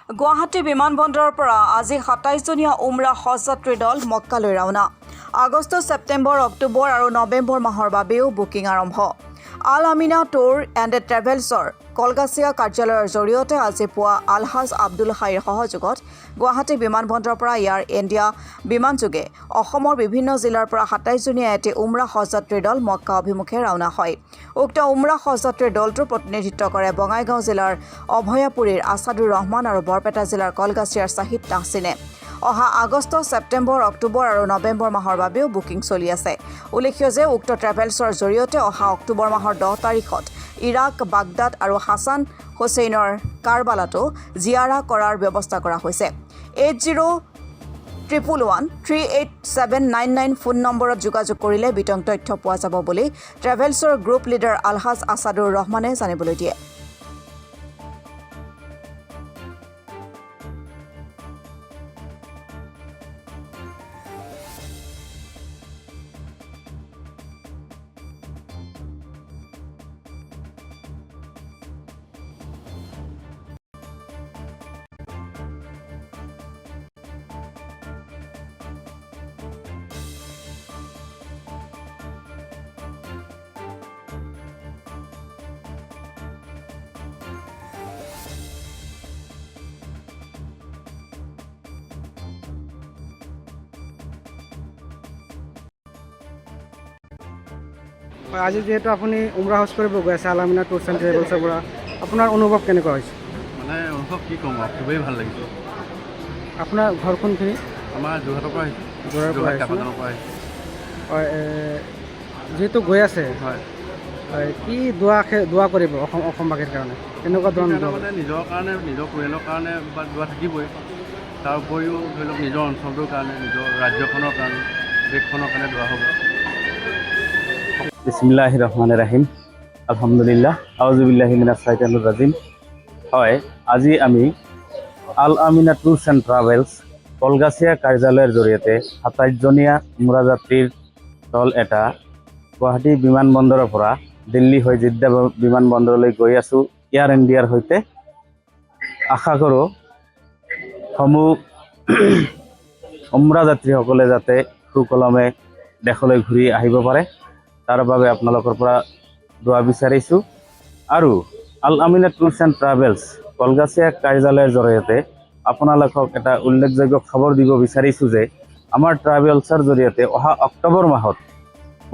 গুৱাহাটী বিমানবন্দৰৰ পৰা আজি ২৭জনীয়া উমৰা হজযাত্ৰী দল মক্কালৈ ৰাওনা। আগষ্ট, ছেপ্টেম্বৰ, অক্টোবৰ আৰু নৱেম্বৰ মাহৰ বাবেও বুকিং আৰম্ভ। আল আমিনা টুৰ এণ্ড ট্ৰেভেলছৰ কলগাছিয়া কাৰ্যালয়ৰ জৰিয়তে আজি পুৱা আলহাজ আব্দুল হাইৰ সহযোগত গুৱাহাটী বিমানবন্দৰৰ পৰা এয়াৰ ইণ্ডিয়া বিমানযোগে অসমৰ বিভিন্ন জিলাৰ পৰা ২৭জনীয়া এটি উমৰা হজযাত্ৰীৰ দল মক্কা অভিমুখে ৰাওনা হয়। উক্ত উমৰা হজযাত্ৰীৰ দলটোৰ প্ৰতিনিধিত্ব কৰে বঙাইগাঁও জিলাৰ অভয়াপুৰীৰ আছাদুৰ ৰহমান আৰু বৰপেটা জিলাৰ কলগাছিয়াৰ শ্বাহিদ তাহছিনে। অহা আগষ্ট, ছেপ্টেম্বৰ, অক্টোবৰ আৰু নৱেম্বৰ মাহৰ বাবেও বুকিং চলি আছে। উল্লেখ্য যে উক্ত ট্ৰেভেলছৰ জৰিয়তে অহা অক্টোবৰ মাহৰ 10 তাৰিখত ইৰাক, বাগদাদ আৰু হাছান হুছেইনৰ কাৰবালাতো জিয়াৰা কৰাৰ ব্যৱস্থা কৰা হৈছে। 8011138799 ফোন নম্বৰত যোগাযোগ কৰিলে বিতং তথ্য পোৱা যাব বুলি ট্ৰেভেলছৰ গ্ৰুপ লিডাৰ আলহাজ আছাদুৰ ৰহমানে জানিবলৈ দিয়ে। আজি যেহেতু আপুনি উমৰা হজ কৰিব গৈ আছে আল আমিনা টুৰছ এণ্ড ট্ৰেভেলছৰ পৰা, আপোনাৰ অনুভৱ কেনেকুৱা হৈছে? মানে অনুভৱ কি ক'ম আৰু খুবেই ভাল লাগিছে। আপোনাৰ ঘৰ কোনখিনি? আমাৰ যোৰহাটৰ পৰা আহিছোঁ। যোৰহাটৰ পৰা আহিছোঁ। হয়, যিহেতু গৈ আছে, হয়, কি দোৱা কৰিব অসমবাসীৰ কাৰণে? কেনেকুৱা ধৰণৰ মানে নিজৰ কাৰণে, নিজৰ পৰিয়ালৰ কাৰণে বা দোৱা থাকিবই। তাৰ উপৰিও ধৰি লওক নিজৰ অঞ্চলটোৰ কাৰণে, নিজৰ ৰাজ্যখনৰ কাৰণে, দেশখনৰ কাৰণে দোৱা হ'ব। বিসমিল্লাহিৰ ৰহমানিৰ ৰহিম। আলহামদুলিল্লাহ, আউযুবিল্লাহি মিনাশ শাইতানিৰ ৰাজিম। হয়, আজি আমি Al Amina tours and travels Kalgachia কাৰ্যালয়ৰ জৰিয়তে ২৭জনীয়া উমৰা যাত্ৰীৰ দল এটা গুৱাহাটী বিমানবন্দৰৰ পৰা দিল্লী হৈ জিদ্দা বিমানবন্দৰলৈ গৈ আছোঁ এয়াৰ ইণ্ডিয়াৰ সৈতে। আশা কৰোঁ সমূহ উমৰা যাত্ৰীসকলে যাতে সুকলমে দেশলৈ ঘূৰি আহিব পাৰে, তাৰ বাবে আপোনালোকৰ পৰা দোৱা বিচাৰিছোঁ। আৰু Al Amina tours and travels Kalgachia কাৰ্যালয়ৰ জৰিয়তে আপোনালোকক এটা উল্লেখযোগ্য খবৰ দিব বিচাৰিছোঁ যে আমাৰ ট্ৰেভেলছৰ জৰিয়তে অহা অক্টোবৰ মাহত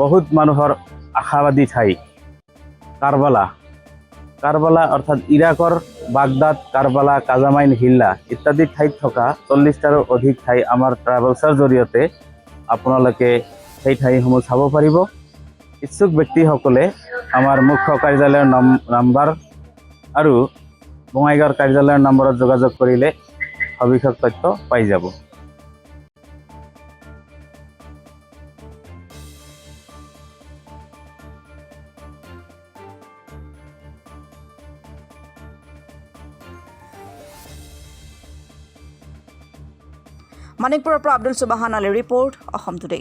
বহুত মানুহৰ আশাবাদী ঠাই কাৰবালা অৰ্থাৎ ইৰাকৰ বাগদাদ, কাৰবালা, কাজামাইন, হিল্লা ইত্যাদি ঠাইত থকা 40টাৰো অধিক ঠাই আমাৰ ট্ৰেভেলছৰ জৰিয়তে আপোনালোকে সেই ঠাইসমূহ চাব পাৰিব। ইচ্ছুক ব্যক্তিসকলে আমাৰ মুখ্য কাৰ্যালয়ৰ নাম্বাৰ আৰু বঙাইগাঁৱৰ কাৰ্যালয়ৰ নম্বৰত যোগাযোগ কৰিলে সবিশেষ তথ্য পাই যাব। মানিকপুৰৰ পৰা আব্দুল সুবাহান আলীৰ ৰিপৰ্ট, অসম টুডে।